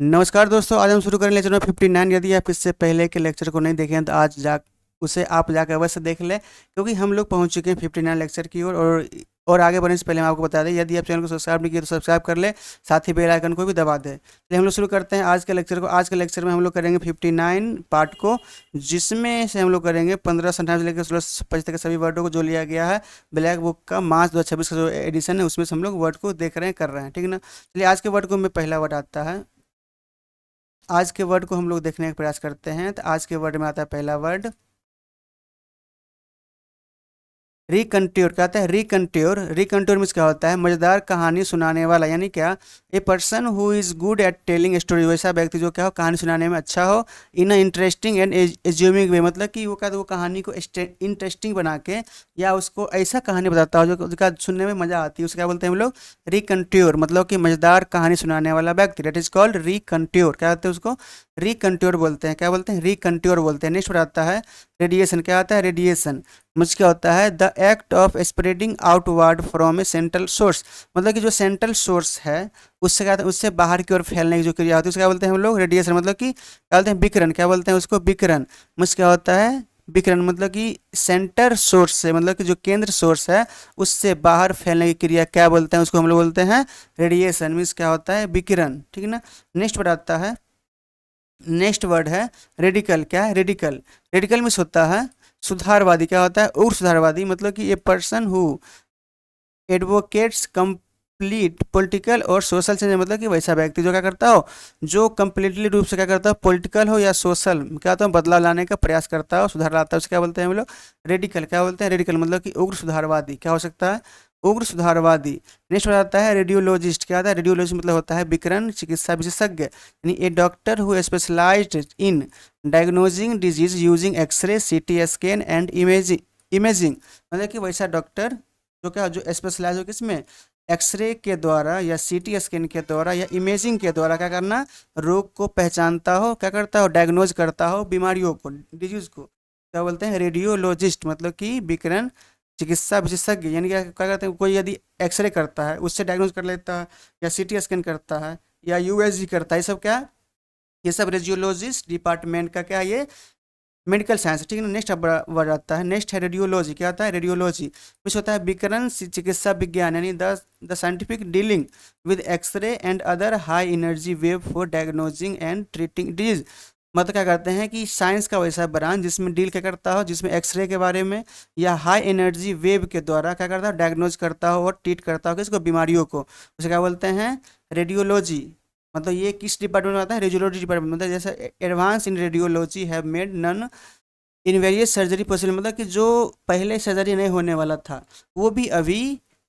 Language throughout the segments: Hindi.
नमस्कार दोस्तों, आज हम शुरू करें लेक्चर नंबर 59। यदि आप इससे पहले के लेक्चर को नहीं देखे हैं तो आज जा उसे आप जाकर अवश्य देख लें, क्योंकि हम लोग पहुंच चुके हैं 59 लेक्चर की ओर। और आगे बढ़ने से पहले हम आपको बता दें, यदि आप चैनल को सब्सक्राइब नहीं किए तो सब्सक्राइब कर ले, साथ ही बेल आइकन को भी दबा दें। चलिए हम लोग शुरू करते हैं आज के लेक्चर को। आज के लेक्चर में हम लोग करेंगे 59 पार्ट को, जिसमें से हम लोग करेंगे 15 से 28 लेकर 16 तक के सभी वर्डों को जो लिया गया है ब्लैक बुक का मार्च 2026 का जो एडिशन है उसमें से हम लोग वर्ड को देख रहे हैं, कर रहे हैं, ठीक है ना। चलिए आज के वर्ड को में पहला वर्ड आता है। आज के वर्ड को हम लोग देखने का प्रयास करते हैं। तो आज के वर्ड में आता है पहला वर्ड रिकंट्योर। क्या होता है रिकंट्योर? रिकंट्योर मीन्स क्या होता है? मजेदार कहानी सुनाने वाला, यानी क्या, ए person who is good at telling story. वैसा व्यक्ति जो क्या हो, कहानी सुनाने में अच्छा हो, इन इंटरेस्टिंग एंड एज्यूमिंग वे। मतलब कि वो क्या, वो कहानी को इंटरेस्टिंग बना के या उसको ऐसा कहानी बताता हो जो उसका सुनने में मजा आती है, उसे क्या बोलते हैं हम लोग? रिकंट्योर। मतलब कि मजेदार कहानी सुनाने वाला व्यक्ति, डेट इज कॉल्ड रिकंट्योर। क्या होते हैं उसको? रिकंट्योर बोलते हैं। क्या बोलते हैं? रिकंट्योर बोलते हैं। नेक्स्ट आता है रेडिएशन। क्या आता है? रेडिएशन मुझे क्या होता है? The act of spreading outward from A central source. मतलब कि जो सेंट्रल सोर्स है उससे क्या, उससे बाहर की ओर फैलने की जो क्रिया होती है उसको क्या बोलते हैं हम लोग? रेडिएशन। मतलब कि क्या बोलते हैं? विकिरण। क्या बोलते हैं उसको? विकिरण। मुझे क्या होता है? विकिरण। मतलब कि सेंटर सोर्स से, मतलब कि जो केंद्र सोर्स है उससे बाहर फैलने की क्रिया क्या बोलते हैं? उसको हम लोग बोलते हैं रेडिएशन। मीन्स क्या होता है? विकिरण, ठीक है ना। नेक्स्ट वर्ड आता है, नेक्स्ट वर्ड है रेडिकल। क्या है? रेडिकल। रेडिकल मीन्स होता है सुधारवादी। क्या होता है? उग्र सुधारवादी। मतलब कि ए person who advocates complete political और सोशल चेंज। मतलब कि वैसा व्यक्ति जो क्या करता हो, जो कंप्लीटली रूप से क्या करता हो, पॉलिटिकल हो या सोशल, क्या होता है, बदलाव लाने का प्रयास करता हो, सुधार लाता है, उसे क्या बोलते हैं हम लोग? रेडिकल। क्या बोलते हैं? रेडिकल। मतलब कि उग्र सुधारवादी। क्या हो सकता है? उग्र सुधारवादी। नेक्स्ट हो जाता है रेडियोलॉजिस्ट। क्या होता है? रेडियोलॉजिस्ट मतलब होता है विकिरण चिकित्सा विशेषज्ञ, यानी a doctor who specialized in diagnosing disease using x-ray, CT scan and imaging. मतलब कि वैसा डॉक्टर जो क्या, जो स्पेशलाइज हो किसमें? एक्सरे के द्वारा या सीटी स्कैन के द्वारा या इमेजिंग के द्वारा क्या करना, रोग को पहचानता हो, क्या करता हो, डायग्नोज करता हो बीमारियों को, डिजीज को। क्या बोलते हैं? रेडियोलॉजिस्ट। मतलब कि विकिरण चिकित्सा विशेषज्ञ, यानी क्या करते हैं, कोई यदि एक्सरे करता है उससे डायग्नोज कर लेता है, या सीटी स्कैन करता है, या यूएसजी करता है, ये सब क्या, ये सब रेडियोलॉजिस्ट डिपार्टमेंट का क्या है, ये मेडिकल साइंस, ठीक है ना। नेक्स्ट अब वर्ड आता है, नेक्स्ट है रेडियोलॉजी। क्या आता है? रेडियोलॉजी कुछ होता है विकिरण चिकित्सा विज्ञान, यानी the scientific dealing with X-ray and other high energy wave for diagnosing and treating disease. मतलब क्या करते हैं कि साइंस का वैसा ब्रांच जिसमें डील क्या करता हो, जिसमें एक्सरे के बारे में या हाई एनर्जी वेव के द्वारा क्या करता हो, डायग्नोज करता हो और ट्रीट करता हो किसको, बीमारियों को, उसे क्या बोलते हैं? रेडियोलॉजी। मतलब ये किस डिपार्टमेंट में आता है? Radiology department. मतलब जैसे advance in radiology have made none in various surgery possible. मतलब कि जो पहले सर्जरी नहीं होने वाला था वो भी अभी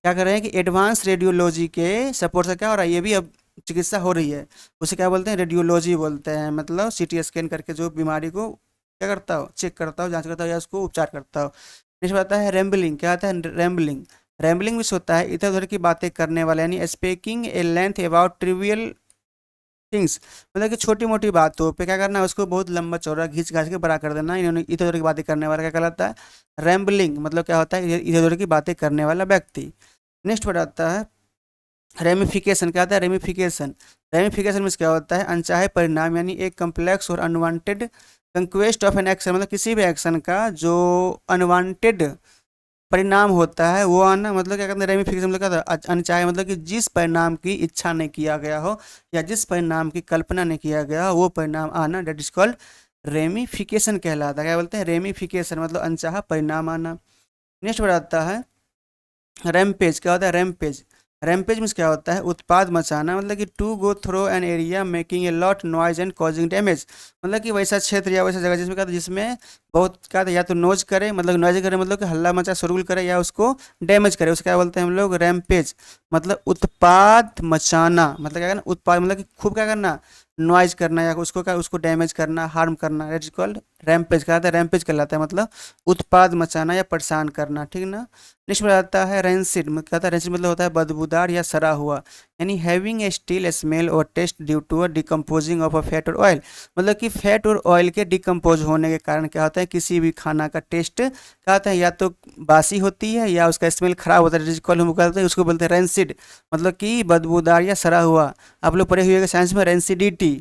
क्या कर रहे हैं कि एडवांस रेडियोलॉजी के सपोर्ट से क्या हो रहा है, ये भी अब चिकित्सा हो रही है, उसे क्या बोलते हैं? रेडियोलॉजी बोलते हैं। मतलब सीटी स्कैन करके जो बीमारी को क्या करता हो, चेक करता हो, जांच करता हो या उसको उपचार करता हो। नेक्स्ट आता है रैम्बलिंग। क्या आता है? रैम्बलिंग। रैम्बलिंग भी होता है इधर उधर की बातें करने वाला, यानी speaking A length about trivial things. मतलब कि छोटी मोटी बातों पे क्या करना है, उसको बहुत लंबा चौड़ा घींच घाच के बड़ा कर देना। इन्होंने इधर उधर की बातें करने वाला क्या कहलाता है? रैम्बलिंग। मतलब क्या होता है? इधर उधर की बातें करने वाला व्यक्ति। नेक्स्ट वर्ड आता है रेमिफिकेशन। क्या आता है? रेमिफिकेशन। रेमिफिकेशन में क्या होता है? अनचाहे परिणाम, यानी एक कम्प्लेक्स और unwanted conquest of an action. मतलब किसी भी एक्शन का जो अनवांटेड परिणाम होता है वो आना। मतलब क्या कहते हैं रेमिफिकेशन? मतलब क्या था? अनचाहे मतलब कि जिस परिणाम की इच्छा नहीं किया गया हो या जिस परिणाम की कल्पना नहीं किया गया हो वो परिणाम आना, डेट इज कॉल्ड रेमिफिकेशन कहलाता है। क्या बोलते हैं? रेमिफिकेशन। मतलब अनचाहा परिणाम आना। नेक्स्ट वर्ड आता है रैमपेज। क्या होता है? रैमपेज। रैमपेज मीन्स क्या होता है? उत्पाद मचाना। मतलब कि to go through an area making a lot noise and causing damage. मतलब कि वैसा क्षेत्र या वैसा जगह जिसमें क्या था, जिसमें बहुत क्या था, या तो नोज करे, मतलब नॉइज करे, मतलब कि हल्ला मचा शोरगुल करे, या उसको डैमेज करे, उसे क्या बोलते हैं हम लोग? रैमपेज। मतलब उत्पाद मचाना। मतलब क्या करना? उत्पाद मतलब कि खूब क्या करना, नॉइज करना या उसको क्या, उसको डैमेज करना, हार्म करना, दैट इज कॉल्ड रैमपेज। कहलाता है रैमपेज कहलाता है। मतलब उत्पाद मचाना या परेशान करना, ठीक है ना। नेक्स्ट में आता है रेंसिड। क्या होता है? रेंसिड मतलब होता है बदबूदार या सड़ा हुआ, यानी हैविंग ए स्टील स्मेल और taste due to a decomposing of a fat और ऑयल, मतलब कि फैट और ऑयल के डिकम्पोज होने के कारण क्या होता है, किसी भी खाना का टेस्ट क्या होता है, या तो बासी होती है या उसका स्मेल खराब होता है, जिसको हम बोलते हैं, उसको बोलते हैं रेंसिड, मतलब कि बदबूदार या सड़ा हुआ। आप लोग पढ़े हुए साइंस में रेंसिडिटी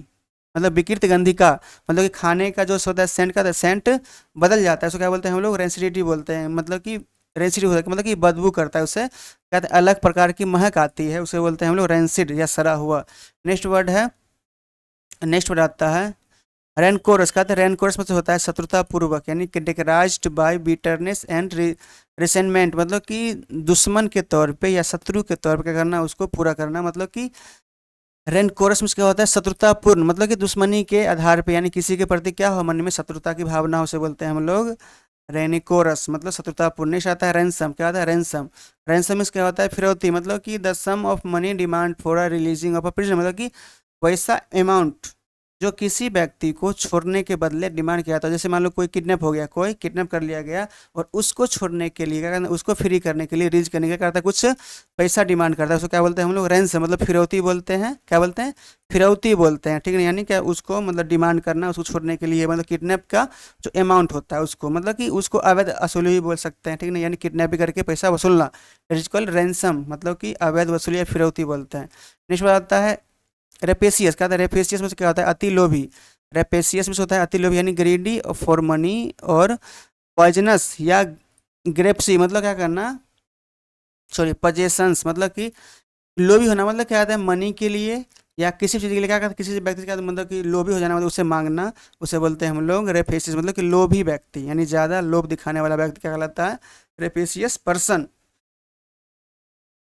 मतलब विकृत गंधिका, मतलब कि खाने का जो होता है सेंट का सेंट बदल जाता है, उसको क्या बोलते हैं हम लोग, रेंसिडिटी बोलते हैं, मतलब कि रेंसिड होता है मतलब कि बदबू करता है, उससे कहते हैं अलग प्रकार की महक आती है, उसे बोलते हैं हम लोग रेंसिड या सड़ा हुआ। नेक्स्ट वर्ड आता है रेनकोरस, कहते हैं रेनकोरस मतलब होता है शत्रुता पूर्वक, यानी categorised by bitterness and resentment, मतलब कि दुश्मन के तौर पे या शत्रु के तौर पे क्या करना, उसको पूरा करना, मतलब कि रेनकोरस में क्या होता है शत्रुतापूर्ण, मतलब कि दुश्मनी के आधार पे, यानी किसी के प्रति क्या हो, मन में शत्रुता की भावना हो, उसे बोलते हैं हम लोग रेनिकोरस, मतलब शत्रुतापूर्ण। नेक्स्ट आता है रैंसम, क्या होता है रैंसम, रैंसम में क्या होता है फिरौती, मतलब कि the sum of money demand for a releasing of a prison, मतलब कि वैसा अमाउंट जो किसी व्यक्ति को छोड़ने के बदले डिमांड किया था, जैसे मान लो कोई किडनैप हो गया, कोई किडनैप कर लिया गया और उसको छोड़ने के लिए क्या करना, उसको फ्री करने के लिए रिलीज करने के लिए क्या करता है, कुछ पैसा डिमांड करता है, उसको क्या बोलते हैं हम लोग रैंसम, मतलब फिरौती बोलते हैं, क्या बोलते हैं फिरौती बोलते हैं, ठीक है, यानी क्या उसको मतलब डिमांड करना, उसको छोड़ने के लिए, मतलब किडनैप का जो अमाउंट होता है उसको, मतलब कि उसको अवैध वसूली भी बोल सकते हैं, ठीक है, यानी किडनैप करके पैसा वसूलना, इट इज कॉल्ड रैंसम, मतलब कि अवैध वसूली या फिरौती बोलते हैं। नेक्स्ट बात आता है रेपेसियस, क्या होता है रेपेसियस में से क्या होता है अति लोभी, रेपेसियस में से होता है अति लोभी, यानी ग्रीडी फॉर मनी और पॉइजनस या ग्रेप्सी, मतलब क्या करना, सॉरी पजेशंस, मतलब कि लोभी होना, मतलब क्या होता है मनी के लिए या किसी चीज़ के लिए क्या करता है, किसी व्यक्ति का मतलब कि लोभी हो जाना, मतलब उसे मांगना, उसे बोलते हैं हम लोग रेपेसियस, मतलब कि लोभी व्यक्ति, यानी ज़्यादा लोभ दिखाने वाला व्यक्ति क्या कहलाता है, रेपेसियस पर्सन,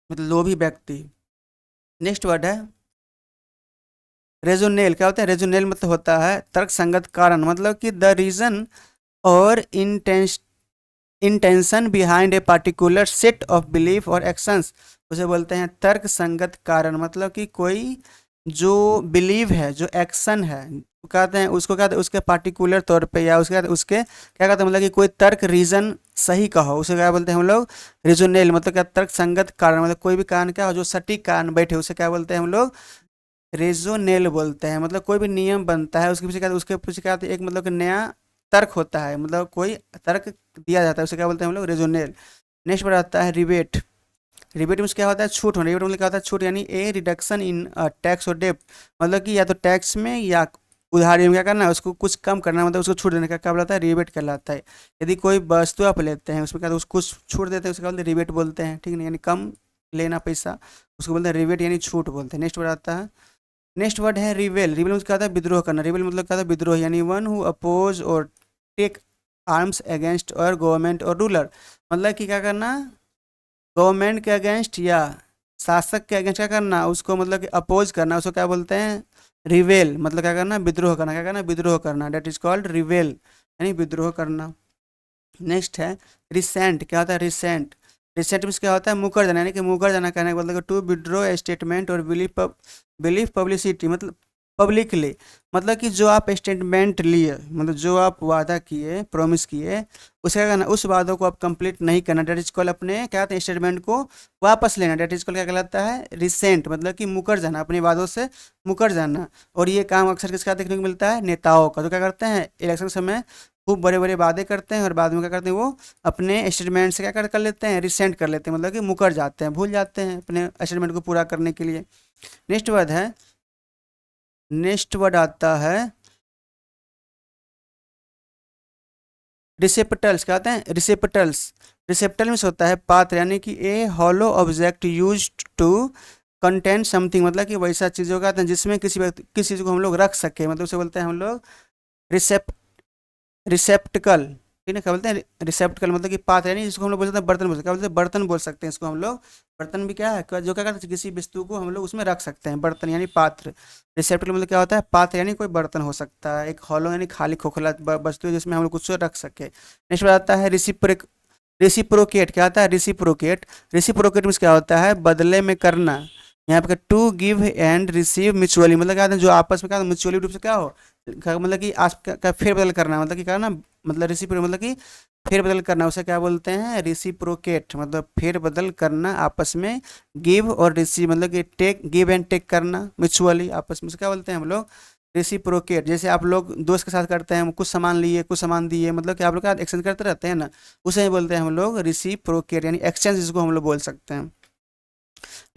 मतलब लोभी व्यक्ति। नेक्स्ट वर्ड है रेजोनेल, क्या होता है रेजोनेल, मतलब होता है तर्क संगत कारण, मतलब कि द रीजन और intention behind a particular set of belief और एक्शंस, उसे बोलते हैं तर्क संगत कारण, मतलब कि कोई जो बिलीव है, जो एक्शन है, कहते हैं उसको, कहते हैं उसके पार्टिकुलर तौर पे या उसके क्या कहते हैं, मतलब कि कोई तर्क रीजन सही का हो, उसे क्या बोलते हैं हम लोग रीजनेल, मतलब क्या तर्क संगत कारण, मतलब कोई भी कारण क्या हो जो सटीक कारण बैठे, उसे क्या बोलते हैं हम लोग रेजोनेल बोलते हैं। मतलब कोई भी नियम बनता है उसके पीछे क्या, उसके पीछे क्या एक मतलब कि नया तर्क होता है, मतलब कोई तर्क दिया जाता है, उसे क्या बोलते हैं हम लोग रेजोनेल। नेक्स्ट पर आता है रिबेट, रिबेट में क्या होता है छूट होना, रिबेट में क्या होता है छूट, यानी ए रिडक्शन इन टैक्स और डेप्ट, मतलब कि या तो टैक्स में या उधारी में क्या करना है, उसको कुछ कम करना, मतलब उसको छूट देने का क्या बोलता है रिबेट कहलाता है। यदि कोई वस्तु आप लेते हैं उसमें क्या उसको कुछ छूट देते हैं, उसको क्या बोलते हैं रिबेट बोलते हैं, ठीक है, यानी कम लेना पैसा, उसको बोलते हैं रिबेट यानी छूट बोलते हैं। नेक्स्ट पर आता है नेक्स्ट वर्ड है रिवेल, रिवेल मतलब क्या होता है विद्रोह करना, रिवेल मतलब क्या होता है विद्रोह, यानी वन हु अपोज और टेक आर्म्स अगेंस्ट और गवर्नमेंट और रूलर, मतलब कि क्या करना गवर्नमेंट के अगेंस्ट या शासक के अगेंस्ट क्या करना, उसको मतलब कि अपोज करना, उसको क्या बोलते हैं रिवेल, मतलब क्या करना विद्रोह करना, क्या करना विद्रोह करना, डेट इज कॉल्ड रिवेल, यानी विद्रोह करना। नेक्स्ट है रिसेंट, क्या होता है रिसेंट, रिसेंट मीन्स क्या होता है मुकर जाना, यानी कि मुकर जाना कहने का मतलब टू विड्रॉ स्टेटमेंट और बिलीव पब्लिसिटी, मतलब पब्लिकली, मतलब कि जो आप स्टेटमेंट लिए, मतलब जो आप वादा किए प्रॉमिस किए, उसे क्या करना उस वादों को आप कंप्लीट नहीं करना, डेट इज कॉल अपने क्या कहते हैं स्टेटमेंट को वापस लेना, डेट इज कॉल क्या कहलाता है रिसेंट, मतलब कि मुकर जाना, अपने वादों से मुकर जाना। और ये काम अक्सर किसका देखने को मिलता है नेताओं का, तो क्या करते हैं इलेक्शन समय खूब बड़े बड़े वादे करते हैं और बाद में क्या करते हैं वो अपने स्टेटमेंट से क्या कर लेते हैं रिसेंट कर लेते हैं, मतलब कि मुकर जाते हैं, भूल जाते हैं अपने स्टेटमेंट को पूरा करने के लिए। नेक्स्ट वर्ड है नेक्स्ट वर्ड आता है रिसेप्टल्स, क्या होते हैं रिसेप्टल्स, रिसेप्टल में से होता है पात्र, यानी कि a hollow object use to contain something, मतलब कि वैसा चीज़ों का जिसमें किसी चीज़ को हम लोग रख सके, मतलब उसे बोलते हैं हम लोग रिसेप्ट रिसेप्टकल, ठीक है, क्या बोलते हैं रिसेप्टकल, मतलब कि पात्र, यानी इसको हम लोग बोल सकते हैं बर्तन बोल सकते हैं, क्या बोलते हैं बर्तन बोल सकते हैं इसको हम लोग, बर्तन भी क्या है जो क्या करते हैं किसी वस्तु को हम लोग उसमें रख सकते हैं, बर्तन यानी पात्र। रिसेप्टकल मतलब क्या होता है पात्र, यानी कोई बर्तन हो सकता है, एक हॉलो यानी खाली खोखला वस्तु है जिसमें हम लोग कुछ रख सके। नेक्स्ट बात आता है रिसिप्रोकेट, क्या होता है रिसिप्रोकेट, रिसिप्रोकेट में क्या होता है बदले में करना, यहाँ पे to give and receive mutually, मतलब क्या होता है जो आपस में क्या म्यूचुअली रूप से क्या हो मतलब कि फेर बदल करना, मतलब कि क्या ना मतलब रिसिप्रोकेट मतलब कि फेरबदल करना उसे क्या बोलते हैं, रिसिप्रोकेट, मतलब फेरबदल करना आपस में, गिव और रिसीव मतलब कि टेक, गिव एंड टेक करना म्यूचुअली आपस में, उसे क्या बोलते हैं हम लोग, रेसिप्रोकेट। जैसे आप लोग दोस्त के साथ करते हैं, कुछ सामान लिए कुछ सामान दिए, मतलब कि आप लोग क्या एक्सचेंज करते रहते हैं ना, उसे ही बोलते हैं हम लोग रेसिप्रोकेट, यानी एक्सचेंज जिसको हम लोग बोल सकते हैं।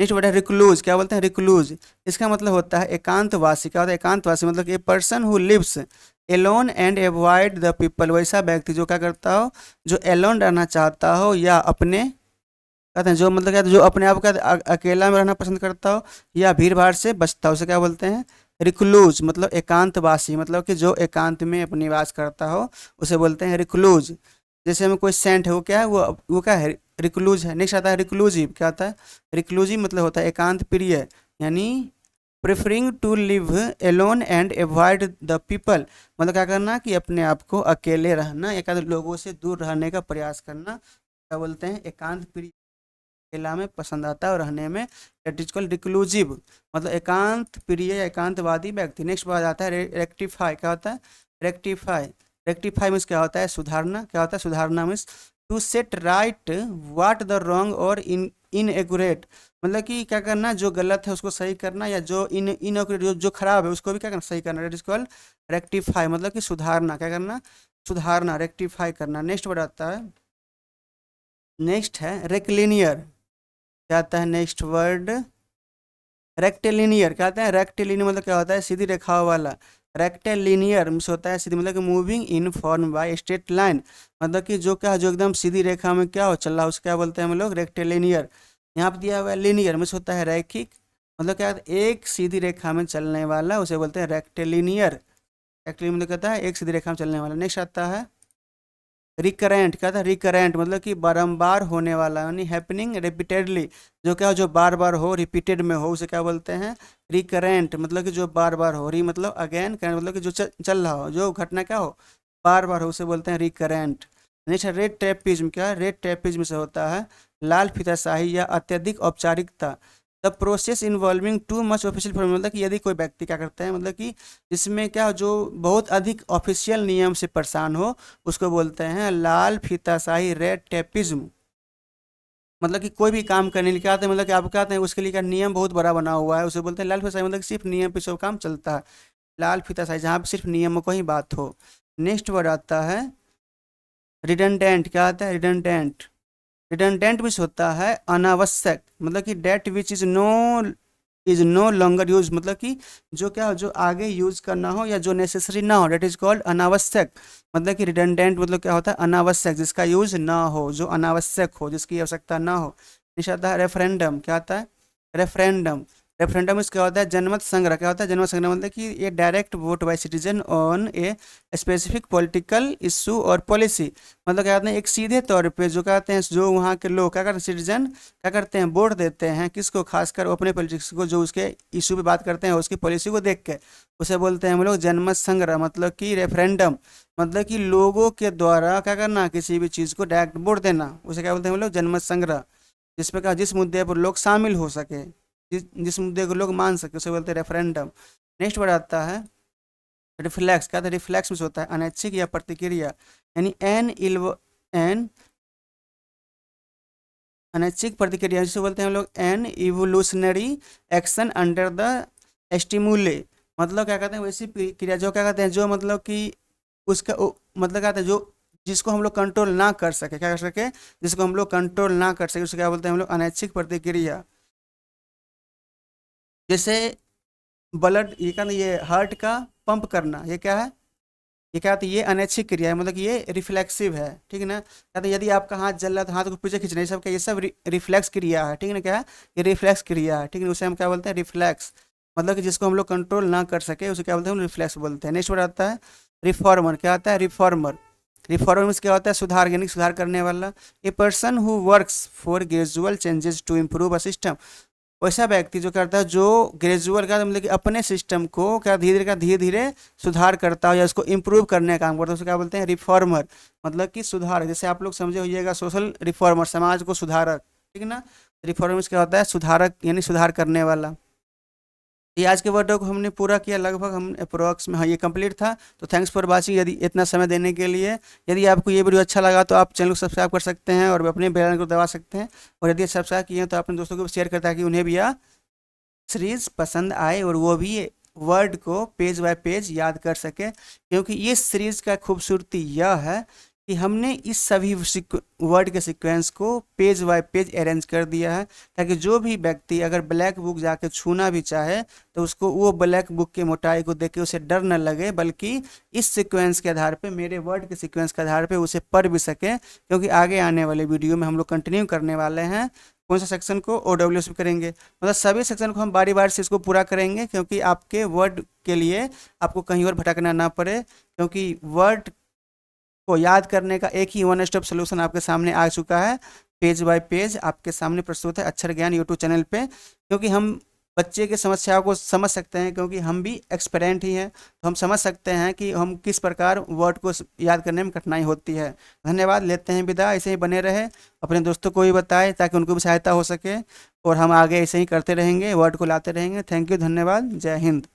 नेक्स्ट वर्ड है रिक्लूज, क्या बोलते हैं, रिक्लूज। इसका मतलब होता है एकांतवासी। क्या होता है एकांतवासी, मतलब a person who lives alone and avoid the people, वैसा व्यक्ति जो क्या करता हो, जो एलोन रहना चाहता हो या अपने, कहते हैं जो मतलब क्या, जो अपने आप का अकेला में रहना पसंद करता हो या भीड़ भाड़ से बचता हो, उसे क्या बोलते हैं, रिक्लूज। मतलब एकांतवासी, मतलब कि जो एकांत में अपनी निवास करता हो उसे बोलते हैं रिक्लूज। जैसे हमें कोई सेंट है, वो क्या है, वो क्या है, रिक्लूज है। नेक्स्ट आता है रिक्लूजिव। क्या आता है, रिक्लूजिव मतलब होता है एकांत प्रिय, यानी preferring to live alone and avoid the people, मतलब क्या करना कि अपने आप को अकेले रहना, एकांत लोगों से दूर रहने का प्रयास करना, क्या बोलते हैं, एकांत प्रिय, अकेला में पसंद आता है और रहने में, दैट इज कॉल्ड रिक्लूजिव, मतलब एकांत प्रिय या एकांतवादी व्यक्ति। नेक्स्ट बात आता है रेक्टिफाई। क्या होता है, रेक्टिफाई। रेक्टिफाई मीन्स क्या होता है, सुधारना। क्या होता है, सुधारना means to set right what the wrong और इन एक्यूरेट, मतलब कि क्या करना, जो गलत है उसको सही करना, या जो इनएक्यूरेट जो खराब है उसको भी क्या करना, सही करना, दैट इज कॉल्ड रेक्टिफाई, मतलब कि सुधारना। क्या करना, सुधारना, रेक्टिफाई करना। नेक्स्ट वर्ड आता है, नेक्स्ट है रेक्लिनियर। क्या आता है नेक्स्ट वर्ड, रेक्टेलिनियर। क्या आता है, रेक्टेलिनियर मतलब क्या होता है, सीधी रेखाओं वाला। रेक्टेलिनियर मीन्स होता है सीधी, मतलब कि moving in form by straight line, मतलब कि जो क्या, जो एकदम सीधी रेखा में क्या हो चल रहा है उसको क्या बोलते हैं हम लोग, रेक्टेलिनियर। यहाँ पे दिया हुआ है लिनियर मीन्स होता है रैखिक, मतलब क्या होता है, एक सीधी रेखा में चलने वाला, उसे बोलते हैं रेक्टेलिनियर। रेक्टेलिनियर मतलब कहता है एक सीधी रेखा में चलने वाला। नेक्स्ट आता है रिकरेंट। क्या था, रिकरेंट मतलब कि बारंबार होने वाला, यानी हैपनिंग रिपीटेडली, जो क्या हो, जो बार बार हो, रिपीटेड में हो, उसे क्या बोलते हैं, रिकरेंट, मतलब कि जो बार बार हो, री मतलब अगेन, करेंट मतलब कि जो चल रहा हो, जो घटना क्या हो, बार बार हो, उसे बोलते हैं रिकरेंट। Next red trapezium. क्या, रेड ट्रेपिज्म से होता है लाल फीताशाही या अत्यधिक औपचारिकता, the process involving too much official form, मतलब कि यदि कोई व्यक्ति क्या करता है, मतलब कि इसमें क्या हो, जो बहुत अधिक ऑफिशियल नियम से परेशान हो, उसको बोलते हैं लाल फीताशाही, रेड टेपिज्म। मतलब कि कोई भी काम करने लिए क्या आते हैं, मतलब कि आप क्या आते हैं, उसके लिए क्या नियम बहुत बड़ा बना हुआ है, उसे बोलते हैं लाल फीताशाही, मतलब कि सिर्फ नियम पे सब काम चलता है, लाल फीताशाही जहाँ पे सिर्फ नियमों को ही बात हो। नेक्स्ट वर्ड आता है रिडंडेंट। क्या आता है, रिडंडेंट। रिडंडेंट मीन्स होता है अनावश्यक, मतलब कि that which is no longer use, मतलब कि जो क्या हो, जो आगे यूज करना हो या जो नेसेसरी ना हो, डेट इज कॉल्ड अनावश्यक। मतलब कि रिडंडेंट मतलब क्या होता है, अनावश्यक, जिसका यूज ना हो, जो अनावश्यक हो, जिसकी आवश्यकता ना हो। निशा आता है रेफरेंडम। क्या आता है, रेफरेंडम। रेफरेंडम इस क्या होता है, जनमत संग्रह। क्या होता है, जनमत संग्रह मतलब कि ये direct vote by citizen on a specific political issue और पॉलिसी, मतलब क्या कहते हैं, एक सीधे तौर पे जो कहते हैं, जो वहाँ के लोग क्या करते हैं, सिटीजन क्या करते हैं, वोट देते हैं किसको, खासकर वो अपने पॉलिटिक्स को, जो उसके इशू पे बात करते हैं, उसकी पॉलिसी को देख के, उसे बोलते हैं हम लोग जनमत संग्रह, मतलब कि रेफरेंडम, मतलब कि लोगों के द्वारा क्या करना, किसी भी चीज़ को डायरेक्ट वोट देना, उसे क्या बोलते हैं हम लोग, जनमत संग्रह। जिस पे क्या, जिस मुद्दे पर लोग शामिल हो सके, जिस मुद्दे को लोग मान सके, उसे बोलते हैं रेफरेंडम। नेक्स्ट वर्ड आता है रिफ्लेक्स। क्या था, रिफ्लेक्स में होता है अनैच्छिक या प्रतिक्रिया, यानी एन अनैच्छिक प्रतिक्रिया, जिसे बोलते हैं हम लोग an evolutionary action under the stimuli, मतलब क्या कहते हैं, वैसी क्रिया जो क्या कहते हैं, जो मतलब कि उसका मतलब क्या कहते हैं, जो जिसको हम लोग कंट्रोल ना कर सके, क्या कर सके, जिसको हम लोग कंट्रोल ना कर सके, उसे क्या बोलते हैं हम लोग, अनैच्छिक प्रतिक्रिया। जैसे ब्लड, ये क्या, ये हार्ट का पंप करना, ये क्या है, ये क्या है, ये अनैच्छिक क्रिया है, मतलब कि ये रिफ्लेक्सिव है, ठीक है ना। कहते हैं यदि आपका हाथ जल रहा है तो हाथ को पीछे खींचना, ये सब क्या, ये सब रिफ्लेक्स क्रिया है, ठीक है ना, क्या है, ये रिफ्लेक्स क्रिया है, ठीक है, उसे हम क्या बोलते हैं, रिफ्लेक्स, मतलब कि जिसको हम लोग कंट्रोल ना कर सके उसे क्या बोलते हैं, हम रिफ्लेक्स बोलते हैं। नेक्स्ट वर्ड आता है रिफॉर्मर। क्या आता है, रिफॉर्मर। रिफॉर्मर मीन्स क्या होता है, सुधार, यानी सुधार करने वाला। A person who works for gradual changes to improve a system, वैसा व्यक्ति जो करता है, जो ग्रेजुअल का मतलब कि अपने सिस्टम को क्या धीरे धीरे सुधार करता है या उसको इम्प्रूव करने का काम करता है, उसको क्या बोलते हैं, रिफॉर्मर, मतलब कि सुधार। जैसे आप लोग समझे होइएगा सोशल रिफॉर्मर, समाज को सुधारक, ठीक है ना। रिफॉर्मर क्या होता है, सुधारक, यानी सुधार करने वाला। ये आज के वीडियो को हमने पूरा किया, लगभग हम अप्रोक्स में, हाँ ये कंप्लीट था। तो थैंक्स फॉर वाचिंग, यदि इतना समय देने के लिए। यदि आपको ये वीडियो अच्छा लगा तो आप चैनल को सब्सक्राइब कर सकते हैं और अपने बेल आइकन को दबा सकते हैं। और यदि सब्सक्राइब किए हैं तो अपने दोस्तों को भी शेयर करता है कि उन्हें भी यह सीरीज पसंद आए और वो भी वर्ड को पेज बाय पेज याद कर सके, क्योंकि ये सीरीज का खूबसूरती यह है कि हमने इस सभी वर्ड के सीक्वेंस को पेज बाय पेज अरेंज कर दिया है, ताकि जो भी व्यक्ति अगर ब्लैक बुक जाके छूना भी चाहे तो उसको वो ब्लैक बुक की मोटाई को देख के उसे डर न लगे, बल्कि इस सीक्वेंस के आधार पे, मेरे वर्ड के सीक्वेंस के आधार पे उसे पढ़ भी सके। क्योंकि आगे आने वाले वीडियो में हम लोग कंटिन्यू करने वाले हैं कौन सा सेक्शन को, OWS में करेंगे, मतलब सभी सेक्शन को हम बारी बारी से इसको पूरा करेंगे, क्योंकि आपके वर्ड के लिए आपको कहीं और भटकना ना पड़े। क्योंकि वर्ड को याद करने का एक ही वन स्टॉप सोल्यूशन आपके सामने आ चुका है, पेज बाय पेज आपके सामने प्रस्तुत है अक्षर ज्ञान यूट्यूब चैनल पे। क्योंकि हम बच्चे की समस्याओं को समझ सकते हैं, क्योंकि हम भी एक्सपेरेंट ही हैं, तो हम समझ सकते हैं कि हम किस प्रकार वर्ड को याद करने में कठिनाई होती है। धन्यवाद, लेते हैं विदा। ऐसे ही बने रहे, अपने दोस्तों को भी बताएं ताकि उनको भी सहायता हो सके, और हम आगे ऐसे ही करते रहेंगे, वर्ड को लाते रहेंगे। थैंक यू, धन्यवाद, जय हिंद।